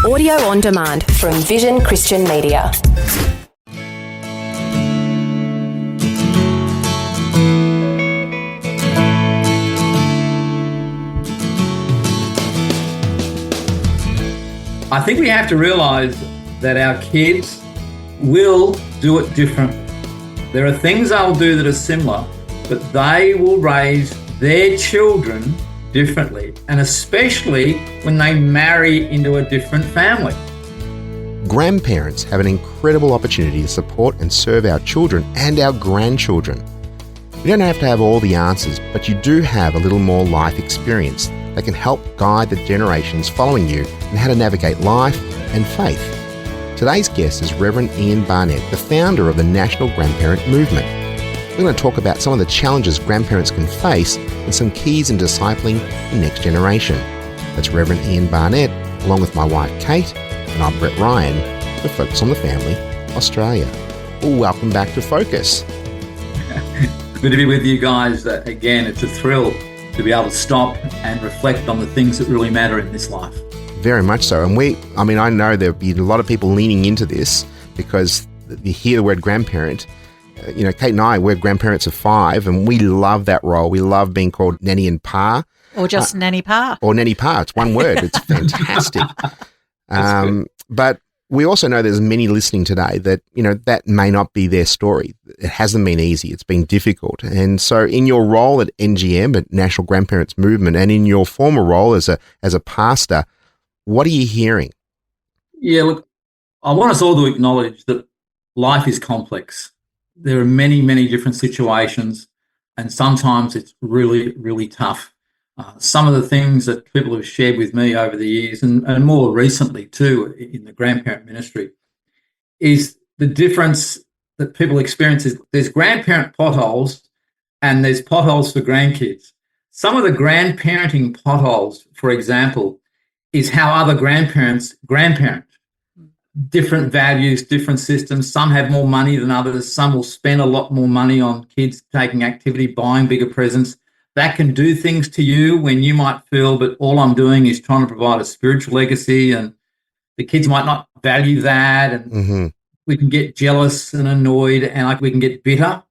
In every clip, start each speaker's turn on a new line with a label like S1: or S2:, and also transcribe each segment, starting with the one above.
S1: Audio on demand from Vision Christian Media.
S2: I think we have to realise that our kids will do it differently. There are things they'll do that are similar, but they will raise their children differently, and especially when they marry into a different family.
S3: Grandparents have an incredible opportunity to support and serve our children and our grandchildren. You don't have to have all the answers, but you do have a little more life experience that can help guide the generations following you in how to navigate life and faith. Today's guest is Reverend Ian Barnett, the founder of the National Grandparent Movement. We're going to talk about some of the challenges grandparents can face and some keys in discipling the next generation. That's Reverend Ian Barnett, along with my wife Kate, and I'm Brett Ryan, for Focus on the Family, Australia. Welcome back to Focus.
S2: Good to be with you guys. Again, it's a thrill to be able to stop and reflect on the things that really matter in this life.
S3: Very much so. And I know there'll be a lot of people leaning into this because you hear the word grandparent. Kate and I, we're grandparents of 5, and we love that role. We love being called nanny and pa.
S4: Or just nanny pa.
S3: Or nanny pa. It's one word. It's fantastic. But we also know there's many listening today that, that may not be their story. It hasn't been easy. It's been difficult. And so in your role at NGM, at National Grandparents Movement, and in your former role as a pastor, what are you hearing?
S2: Yeah, look, I want us all to acknowledge that life is complex. There are many, many different situations, and sometimes it's really, really tough. Some of the things that people have shared with me over the years, and more recently too in the grandparent ministry, is the difference that people experience is there's grandparent potholes and there's potholes for grandkids. Some of the grandparenting potholes, for example, is how other grandparents grandparent. Different values, different systems. Some have more money than others. Some will spend a lot more money on kids taking activity, buying bigger presents. That can do things to you when you might feel, but all I'm doing is trying to provide a spiritual legacy, and the kids might not value that, and we can get jealous and annoyed, and we can get bitter.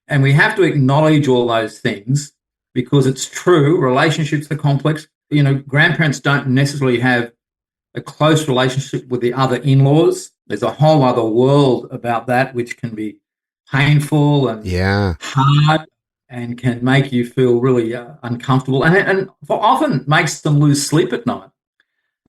S2: And we have to acknowledge all those things because it's true. Relationships are complex. Grandparents don't necessarily have a close relationship with the other in-laws. There's a whole other world about that, which can be painful and hard, and can make you feel really uncomfortable, and often makes them lose sleep at night.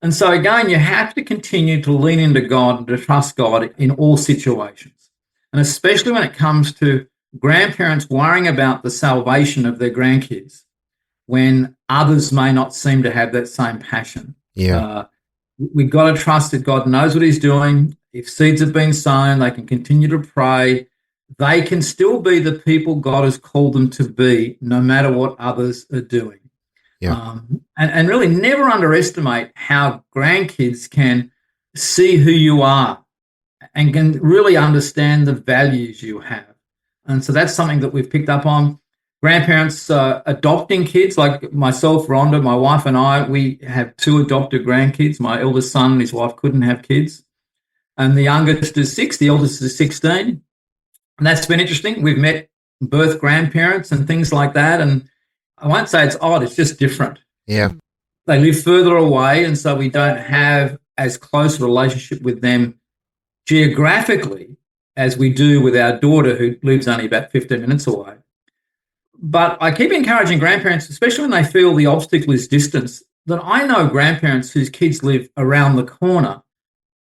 S2: And so again, you have to continue to lean into God and to trust God in all situations, and especially when it comes to grandparents worrying about the salvation of their grandkids when others may not seem to have that same passion. We've got to trust that God knows what he's doing. If seeds have been sown, they can continue to pray. They can still be the people God has called them to be, no matter what others are doing. And really never underestimate how grandkids can see who you are and can really understand the values you have. And so that's something that we've picked up on. Grandparents adopting kids, like myself, Rhonda, my wife and I, we have 2 adopted grandkids. My eldest son and his wife couldn't have kids. And the youngest is 6, the eldest is 16. And that's been interesting. We've met birth grandparents and things like that. And I won't say it's odd, it's just different.
S3: Yeah.
S2: They live further away, and so we don't have as close a relationship with them geographically as we do with our daughter, who lives only about 15 minutes away. But I keep encouraging grandparents, especially when they feel the obstacle is distance, that I know grandparents whose kids live around the corner,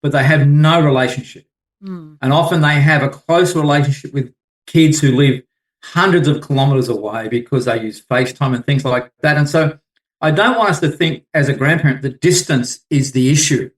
S2: but they have no relationship. And often they have a close relationship with kids who live hundreds of kilometres away because they use FaceTime and things like that. And so I don't want us to think as a grandparent that distance is the issue.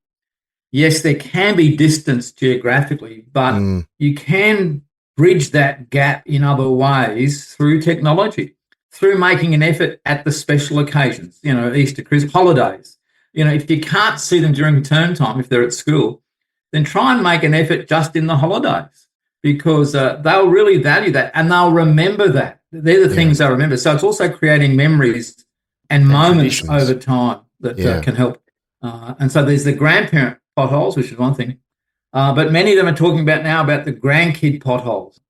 S2: Yes, there can be distance geographically, but you can bridge that gap in other ways through technology, through making an effort at the special occasions, Easter, Christmas, holidays. If you can't see them during term time, if they're at school, then try and make an effort just in the holidays, because they'll really value that and they'll remember that. They're the things they remember. So it's also creating memories and moments over time that can help. And so there's the grandparent potholes, which is one thing. But many of them are talking about now about the grandkid potholes.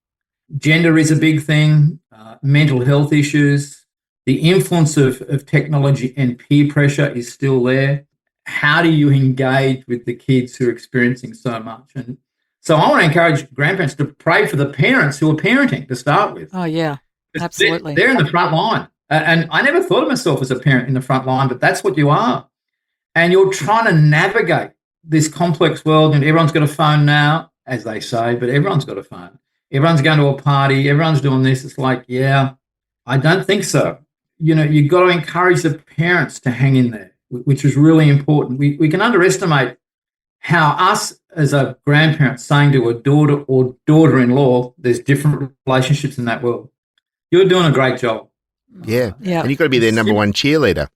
S2: Gender is a big thing, mental health issues, the influence of technology and peer pressure is still there. How do you engage with the kids who are experiencing so much? And so I want to encourage grandparents to pray for the parents who are parenting to start with.
S4: Oh, yeah, absolutely.
S2: They're in the front line. And I never thought of myself as a parent in the front line, but that's what you are. And you're trying to navigate this complex world, and everyone's got a phone now, as they say, but everyone's got a phone. Everyone's going to a party. Everyone's doing this. It's like, yeah, I don't think so. You've got to encourage the parents to hang in there, which is really important. We can underestimate how us as a grandparent saying to a daughter or daughter-in-law, there's different relationships in that world. You're doing a great job.
S3: Yeah. And you've got to be their number one cheerleader.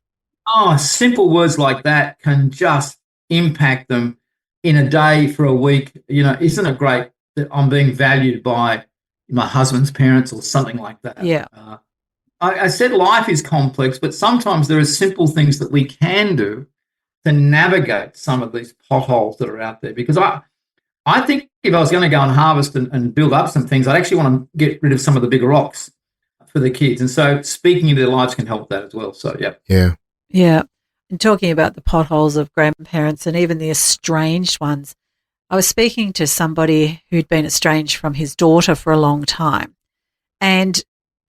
S2: Oh, simple words like that can just impact them in a day, for a week. Isn't it great that I'm being valued by my husband's parents or something like that?
S4: Yeah.
S2: I said life is complex, but sometimes there are simple things that we can do to navigate some of these potholes that are out there. Because I think if I was going to go and harvest and build up some things, I'd actually want to get rid of some of the bigger rocks for the kids. And so speaking into their lives can help that as well. So, yeah.
S3: Yeah.
S4: Yeah. And talking about the potholes of grandparents and even the estranged ones, I was speaking to somebody who'd been estranged from his daughter for a long time. And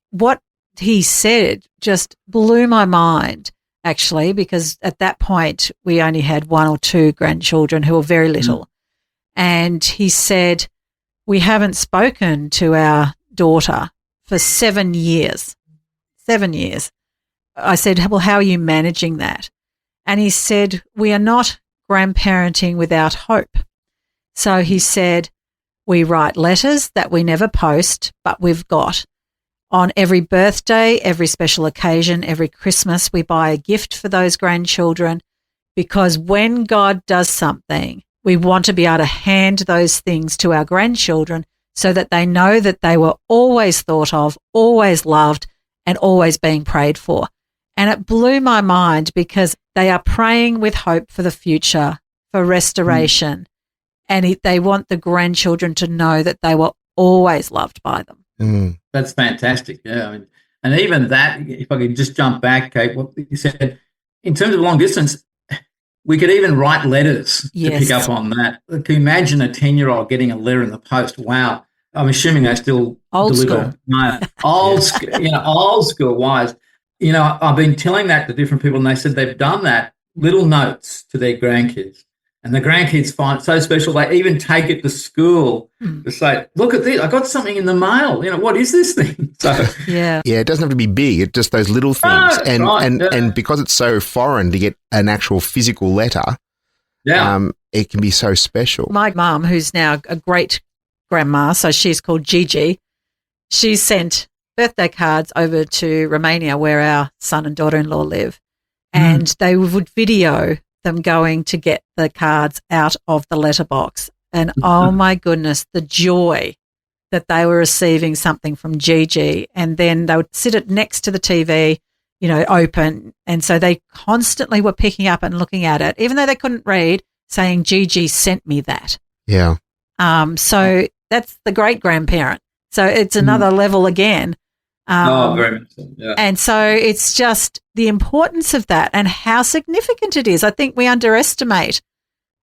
S4: what he said just blew my mind, actually, because at that point we only had one or two grandchildren who were very little. And he said, we haven't spoken to our daughter for 7 years. 7 years. I said, well, how are you managing that? And he said, we are not grandparenting without hope. So he said, we write letters that we never post, but we've got. On every birthday, every special occasion, every Christmas, we buy a gift for those grandchildren, because when God does something, we want to be able to hand those things to our grandchildren so that they know that they were always thought of, always loved, and always being prayed for. And it blew my mind, because they are praying with hope for the future, for restoration, and they want the grandchildren to know that they were always loved by them.
S2: That's fantastic. Yeah. And even that, if I could just jump back, Kate, what you said, in terms of long distance, we could even write letters to pick up on that. Can you imagine a 10-year-old getting a letter in the post? Wow. I'm assuming they still deliver. No, old school wise. I've been telling that to different people, and they said they've done that, little notes to their grandkids. And the grandkids find it so special, they even take it to school to say, look at this, I got something in the mail. What is this thing? So
S4: Yeah,
S3: it doesn't have to be big. It's just those little things. And because it's so foreign to get an actual physical letter, it can be so special.
S4: my mum, who's now a great grandma, so she's called Gigi, she sent birthday cards over to Romania, where our son and daughter-in-law live, and they would video them going to get the cards out of the letterbox. And oh my goodness, the joy that they were receiving something from Gigi. And then they would sit it next to the TV, open. And so they constantly were picking up and looking at it, even though they couldn't read, saying, Gigi sent me that.
S3: Yeah.
S4: So that's the great grandparent. So it's another level again.
S2: Very much so. Yeah.
S4: And so it's just the importance of that and how significant it is. I think we underestimate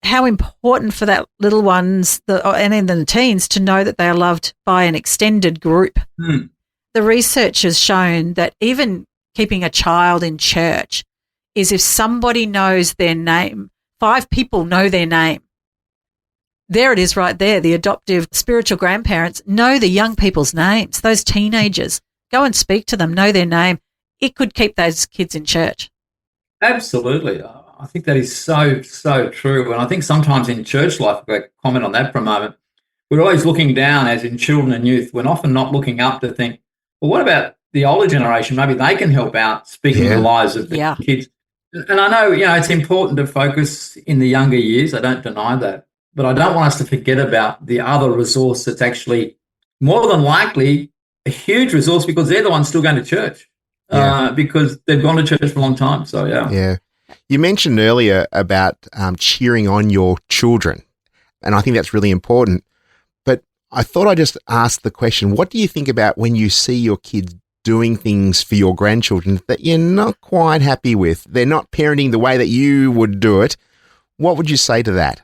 S4: how important for that little ones and in the teens to know that they are loved by an extended group. The research has shown that even keeping a child in church is if somebody knows their name, 5 people know their name. There it is right there. The adoptive spiritual grandparents know the young people's names, those teenagers. Go and speak to them, know their name. It could keep those kids in church.
S2: Absolutely. I think that is so, so true. And I think sometimes in church life, if I comment on that for a moment, we're always looking down, as in children and youth. We're often not looking up to think, well, what about the older generation? Maybe they can help out speaking the lives of the kids. And I know, it's important to focus in the younger years. I don't deny that. But I don't want us to forget about the other resource that's actually more than likely a huge resource, because they're the ones still going to church because they've gone to church for a long time. So, yeah.
S3: Yeah. You mentioned earlier about cheering on your children, and I think that's really important. But I thought I'd just ask the question, what do you think about when you see your kids doing things for your grandchildren that you're not quite happy with? They're not parenting the way that you would do it. What would you say to that?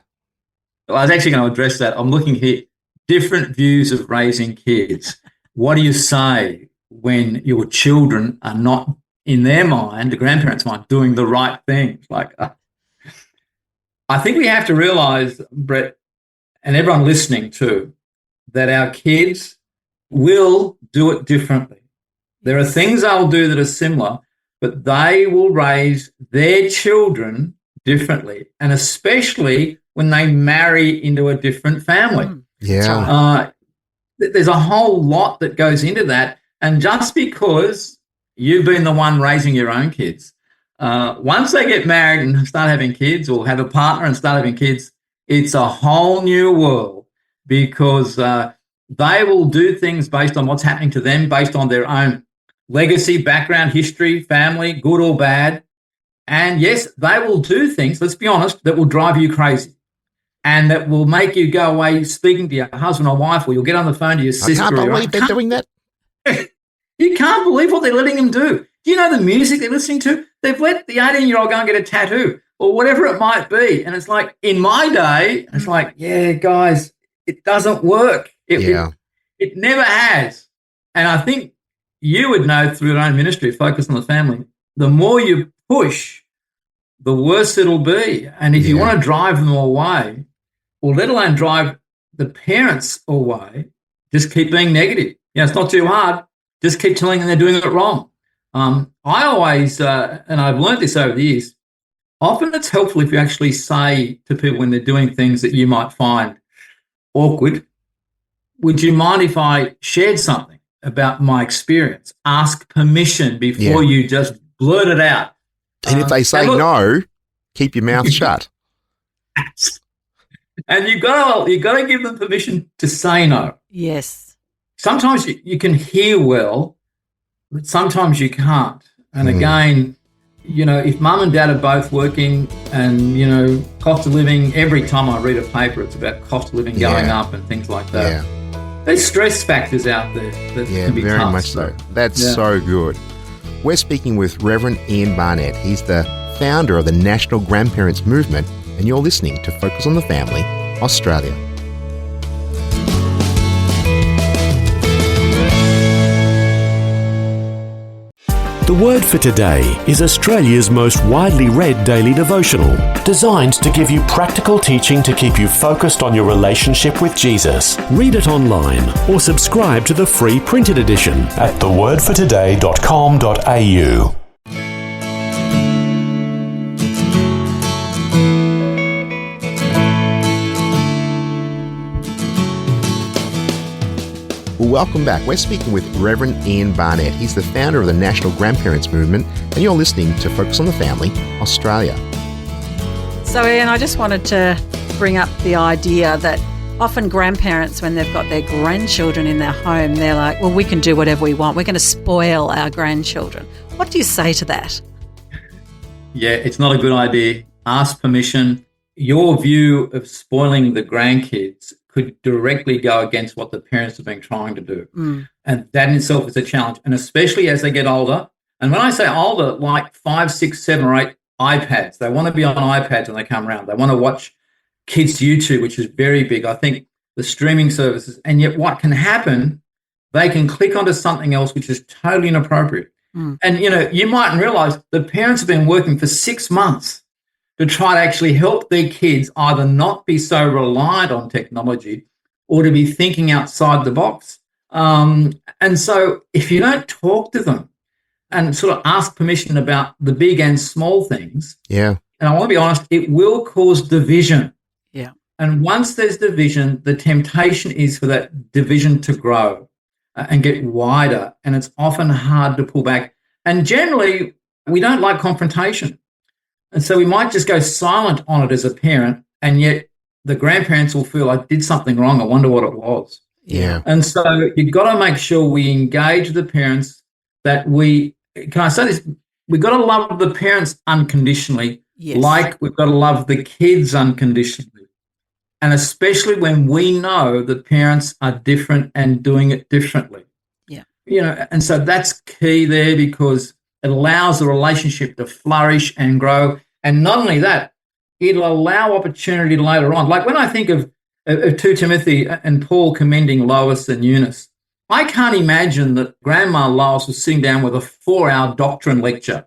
S2: Well, I was actually going to address that. I'm looking here, different views of raising kids. What do you say when your children are not, in their mind, the grandparents' mind, doing the right thing? I think we have to realise, Brett, and everyone listening too, that our kids will do it differently. There are things they'll do that are similar, but they will raise their children differently, and especially when they marry into a different family.
S3: Yeah.
S2: There's a whole lot that goes into that. And just because you've been the one raising your own kids, once they get married and start having kids, or have a partner and start having kids, it's a whole new world, because they will do things based on what's happening to them, based on their own legacy, background, history, family, good or bad. And yes, they will do things, let's be honest, that will drive you crazy, and that will make you go away speaking to your husband or wife, or you'll get on the phone to your sister.
S3: I can't believe they're doing that.
S2: You can't believe what they're letting them do. Do you know the music they're listening to? They've let the 18-year-old go and get a tattoo or whatever it might be. And it's like, in my day, it's like, yeah, guys, it doesn't work. It never has. And I think you would know through your own ministry, Focus on the Family, the more you push, the worse it'll be. And if you want to drive them away, or let alone drive the parents away, just keep being negative. It's not too hard. Just keep telling them they're doing it wrong. I always, and I've learned this over the years, often it's helpful if you actually say to people when they're doing things that you might find awkward, would you mind if I shared something about my experience? Ask permission before you just blurt it out.
S3: And if they say no, keep your mouth shut.
S2: And you've got to give them permission to say no.
S4: Yes.
S2: Sometimes you can hear well, but sometimes you can't. And again, if mum and dad are both working, and, cost of living, every time I read a paper, it's about cost of living going up and things like that. Yeah. There's stress factors out there that can be
S3: very
S2: tough.
S3: Much so. That's so good. We're speaking with Reverend Ian Barnett. He's the founder of the National Grandparents Movement, and you're listening to Focus on the Family, Australia.
S5: The Word for Today is Australia's most widely read daily devotional, designed to give you practical teaching to keep you focused on your relationship with Jesus. Read it online or subscribe to the free printed edition at thewordfortoday.com.au.
S3: Well, welcome back. We're speaking with Reverend Ian Barnett. He's the founder of the National Grandparents Movement, and you're listening to Focus on the Family, Australia.
S4: So, Ian, I just wanted to bring up the idea that often grandparents, when they've got their grandchildren in their home, they're like, well, we can do whatever we want. We're going to spoil our grandchildren. What do you say to that?
S2: Yeah, it's not a good idea. Ask permission. Your view of spoiling the grandkids could directly go against what the parents have been trying to do. And that in itself is a challenge, and especially as they get older. And when I say older, like 5, 6, 7 or 8 iPads. They want to be on iPads when they come around. They want to watch kids' YouTube, which is very big. I think the streaming services. And yet what can happen, they can click onto something else which is totally inappropriate. And, you mightn't realise the parents have been working for 6 months to try to actually help their kids either not be so reliant on technology or to be thinking outside the box. And so if you don't talk to them and sort of ask permission about the big and small things, and I want to be honest, it will cause division.
S4: Yeah.
S2: And once there's division, the temptation is for that division to grow and get wider, and it's often hard to pull back. And generally, we don't like confrontation. And so we might just go silent on it as a parent, and yet the grandparents will feel, I did something wrong, I wonder what it was.
S3: Yeah.
S2: And so you've got to make sure we engage the parents, that we, can I say this, we've got to love the parents unconditionally,
S4: Yes.
S2: like we've got to love the kids unconditionally. And especially when we know that parents are different and doing it differently.
S4: Yeah.
S2: And so that's key there, because it allows the relationship to flourish and grow. And not only that, it'll allow opportunity later on. Like when I think of 2 Timothy and Paul commending Lois and Eunice, I can't imagine that Grandma Lois was sitting down with a 4-hour doctrine lecture,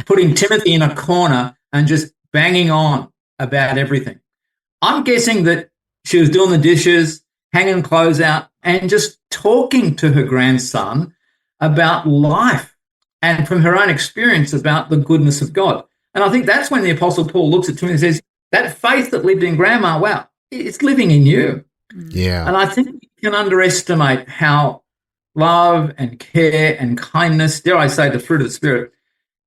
S2: putting Timothy in a corner and just banging on about everything. I'm guessing that she was doing the dishes, hanging clothes out, and just talking to her grandson about life and from her own experience about the goodness of God. And I think that's when the Apostle Paul looks at Timothy and says, that faith that lived in Grandma, wow, it's living in you.
S3: Yeah.
S2: And I think you can underestimate how love and care and kindness, dare I say the fruit of the Spirit,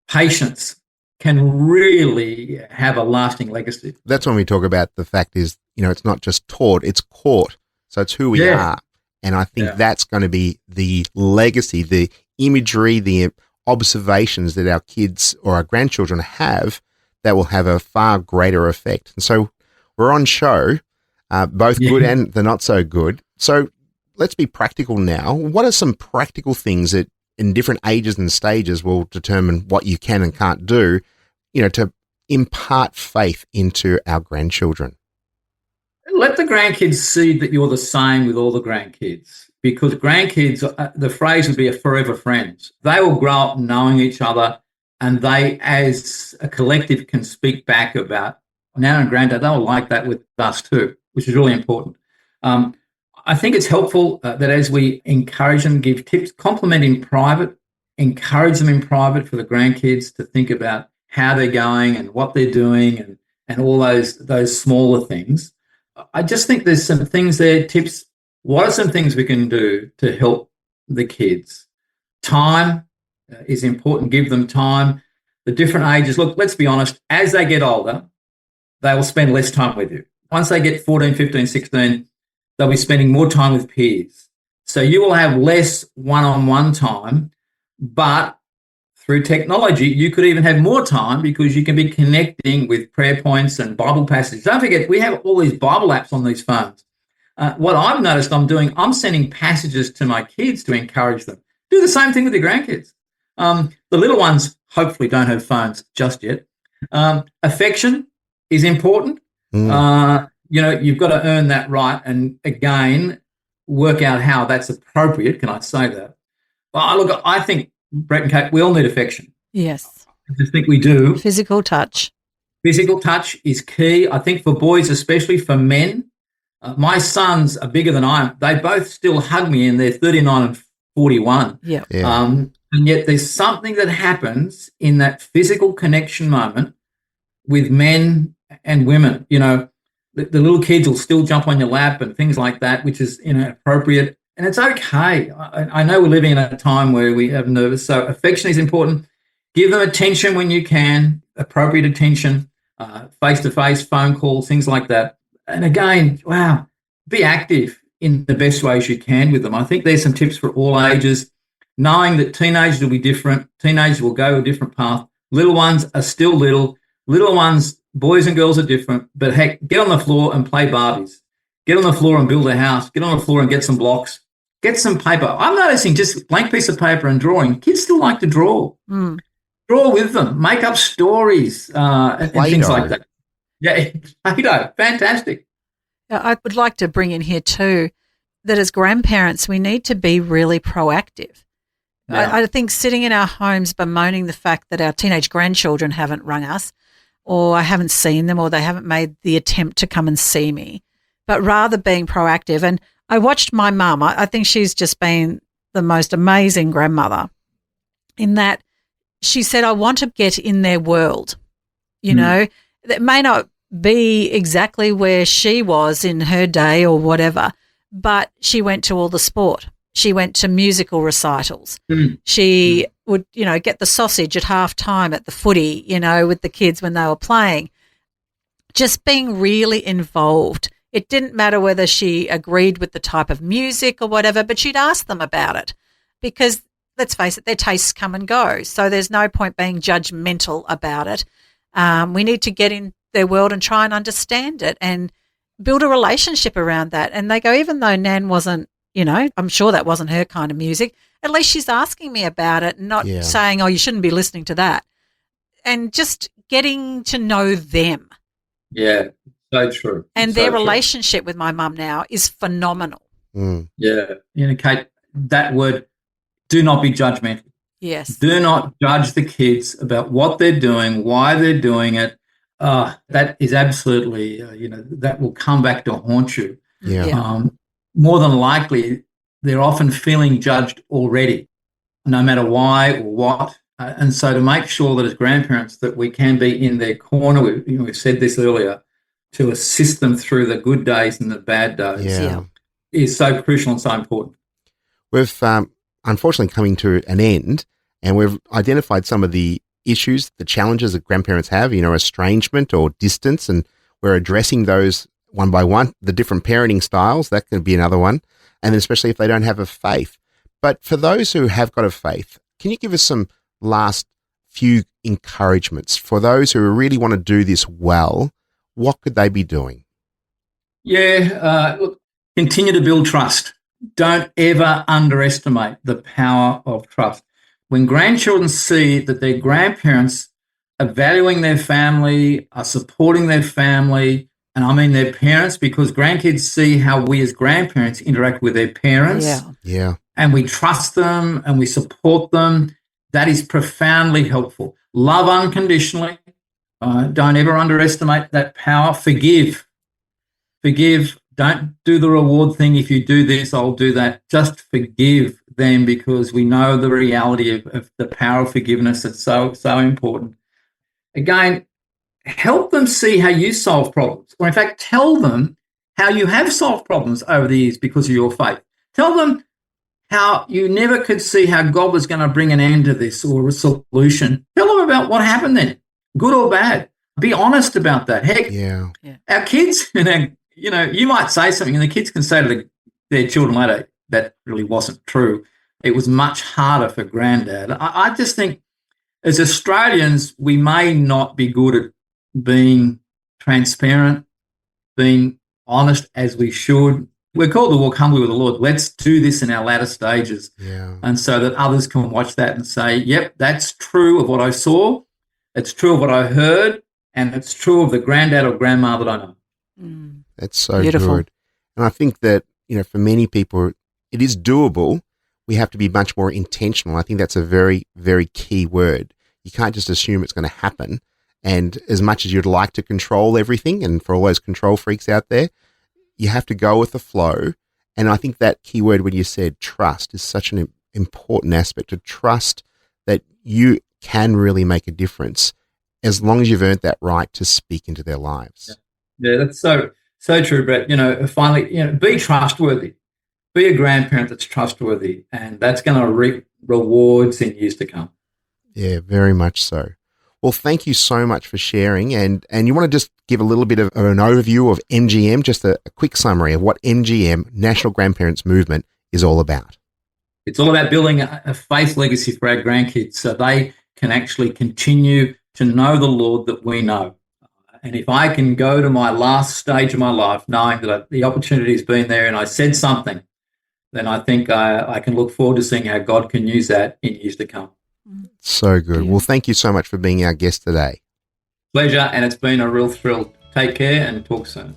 S2: patience, can really have a lasting legacy.
S3: That's when we talk about the fact is, it's not just taught, it's caught. So it's who we are. And I think that's going to be the legacy, the imagery, the observations that our kids or our grandchildren have that will have a far greater effect. And so we're on show, both good and the not so good. So let's be practical now. What are some practical things that in different ages and stages will determine what you can and can't do, to impart faith into our grandchildren?
S2: Let the grandkids see that you're the same with all the grandkids, because grandkids, the phrase would be a forever friends. They will grow up knowing each other, and they, as a collective, can speak back about Nana and Granddad. They'll like that with us too, which is really important. I think it's helpful that as we encourage them, give tips, compliment in private, encourage them in private for the grandkids to think about how they're going and what they're doing and all those smaller things. I just think there's some things there, tips. What are some things we can do to help the kids? Time is important. Give them time. The different ages. Look, let's be honest. As they get older, they will spend less time with you. Once they get 14, 15, 16, they'll be spending more time with peers. So you will have less one-on-one time, but through technology, you could even have more time because you can be connecting with prayer points and Bible passages. Don't forget, we have all these Bible apps on these phones. What I've noticed I'm sending passages to my kids to encourage them. Do the same thing with your grandkids. The little ones hopefully don't have phones just yet. Affection is important. You've got to earn that right, and again, work out how that's appropriate. Can I say that? Well, look, I think, Brett and Kate, we all need affection.
S4: Yes.
S2: I just think we do.
S4: Physical touch.
S2: Physical touch is key. I think for boys, especially for men, my sons are bigger than I am. They both still hug me, and they're 39 and 41.
S4: Yeah.
S2: And yet there's something that happens in that physical connection moment with men and women. The little kids will still jump on your lap and things like that, which is appropriate. And it's okay. I know we're living in a time where we have nervous, so affection is important. Give them attention when you can, appropriate attention, face-to-face, phone calls, things like that. And again, be active in the best ways you can with them. I think there's some tips for all ages, knowing that teenagers will be different. Teenagers will go a different path. Little ones are still little. Little ones, boys and girls are different. But heck, get on the floor and play Barbies. Get on the floor and build a house. Get on the floor and get some blocks. Get some paper. I'm noticing just blank piece of paper and drawing. Kids still like to draw. Draw with them. Make up stories and things like that. Yeah, Play-Doh. Fantastic.
S4: I would like to bring in here too that as grandparents, we need to be really proactive. Yeah. I think sitting in our homes bemoaning the fact that our teenage grandchildren haven't rung us, or I haven't seen them, or they haven't made the attempt to come and see me, but rather being proactive. And I watched my mum. I think she's just been the most amazing grandmother in that she said, I want to get in their world. That may not be exactly where she was in her day or whatever, but she went to all the sport. She went to musical recitals. She would, get the sausage at halftime at the footy, with the kids when they were playing. Just being really involved. It didn't matter whether she agreed with the type of music or whatever, but she'd ask them about it because let's face it, their tastes come and go. So there's no point being judgmental about it. We need to get in their world and try and understand it and build a relationship around that. And they go, even though Nan wasn't, I'm sure that wasn't her kind of music, at least she's asking me about it and not saying, oh, you shouldn't be listening to that. And just getting to know them.
S2: Yeah, so true.
S4: And their relationship with my mum now is phenomenal.
S2: Yeah. Kate, that word, do not be judgmental.
S4: Yes.
S2: Do not judge the kids about what they're doing, why they're doing it. That is absolutely, that will come back to haunt you.
S3: Yeah.
S2: More than likely, they're often feeling judged already, no matter why or what. And so to make sure that as grandparents that we can be in their corner, we've said this earlier, to assist them through the good days and the bad days is so crucial and so important.
S3: We've unfortunately coming to an end, and we've identified some of the issues, the challenges that grandparents have, estrangement or distance, and we're addressing those one by one, the different parenting styles, that could be another one, and then especially if they don't have a faith. But for those who have got a faith, can you give us some last few encouragements for those who really want to do this well? What could they be doing?
S2: Look, continue to build trust. Don't ever underestimate the power of trust. When grandchildren see that their grandparents are valuing their family, are supporting their family, and I mean their parents, because grandkids see how we as grandparents interact with their parents.
S3: Yeah.
S2: And we trust them and we support them. That is profoundly helpful. Love unconditionally. Don't ever underestimate that power. Forgive. Don't do the reward thing. If you do this, I'll do that. Just forgive them, because we know the reality of the power of forgiveness. It's so important. Again, help them see how you solve problems, or in fact, tell them how you have solved problems over the years because of your faith. Tell them how you never could see how God was going to bring an end to this or a solution. Tell them about what happened then, good or bad. Be honest about that. Heck, our kids, you might say something and the kids can say to their children later, that really wasn't true. It was much harder for Granddad. I just think as Australians, we may not be good at being transparent, being honest as we should. We're called to walk humbly with the Lord. Let's do this in our latter stages. And so that others can watch that and say, yep, that's true of what I saw. It's true of what I heard. And it's true of the granddad or grandma that I know.
S3: That's so
S4: Beautiful.
S3: good. And I think that, for many people, it is doable. We have to be much more intentional. I think that's a very, very key word. You can't just assume it's going to happen. And as much as you'd like to control everything, and for all those control freaks out there, you have to go with the flow. And I think that key word when you said trust is such an important aspect, to trust that you can really make a difference as long as you've earned that right to speak into their lives.
S2: Yeah, that's so true, Brett. Finally, be trustworthy. Be a grandparent that's trustworthy, and that's going to reap rewards in years to come.
S3: Yeah, very much so. Well, thank you so much for sharing. And you want to just give a little bit of an overview of NGM, just a quick summary of what NGM, National Grandparents Movement, is all about.
S2: It's all about building a faith legacy for our grandkids so they can actually continue to know the Lord that we know. And if I can go to my last stage of my life knowing that the opportunity has been there and I said something, then I think I can look forward to seeing how God can use that in years to come.
S3: So good. Well, thank you so much for being our guest today.
S2: Pleasure, and it's been a real thrill. Take care and talk soon.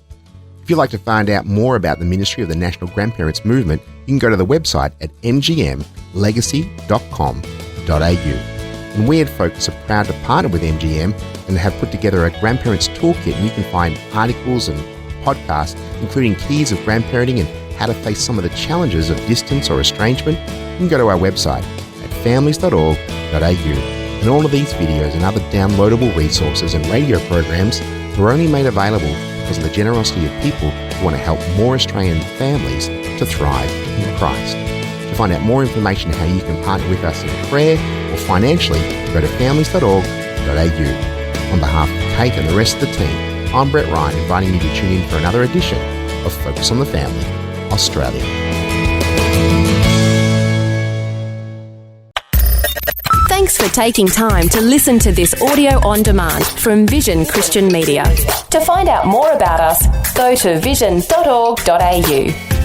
S3: If you'd like to find out more about the ministry of the National Grandparents Movement, you can go to the website at ngmlegacy.com.au. And we at Focus are proud to partner with MGM and have put together a grandparents toolkit, and you can find articles and podcasts, including keys of grandparenting and how to face some of the challenges of distance or estrangement. You can go to our website at families.org.au. And all of these videos and other downloadable resources and radio programs were only made available because of the generosity of people who want to help more Australian families to thrive in Christ. To find out more information on how you can partner with us in prayer or financially, go to families.org.au. On behalf of Kate and the rest of the team, I'm Brett Ryan, inviting you to tune in for another edition of Focus on the Family, Australia.
S1: for taking time to listen to this audio on demand from Vision Christian Media. To find out more about us, go to vision.org.au.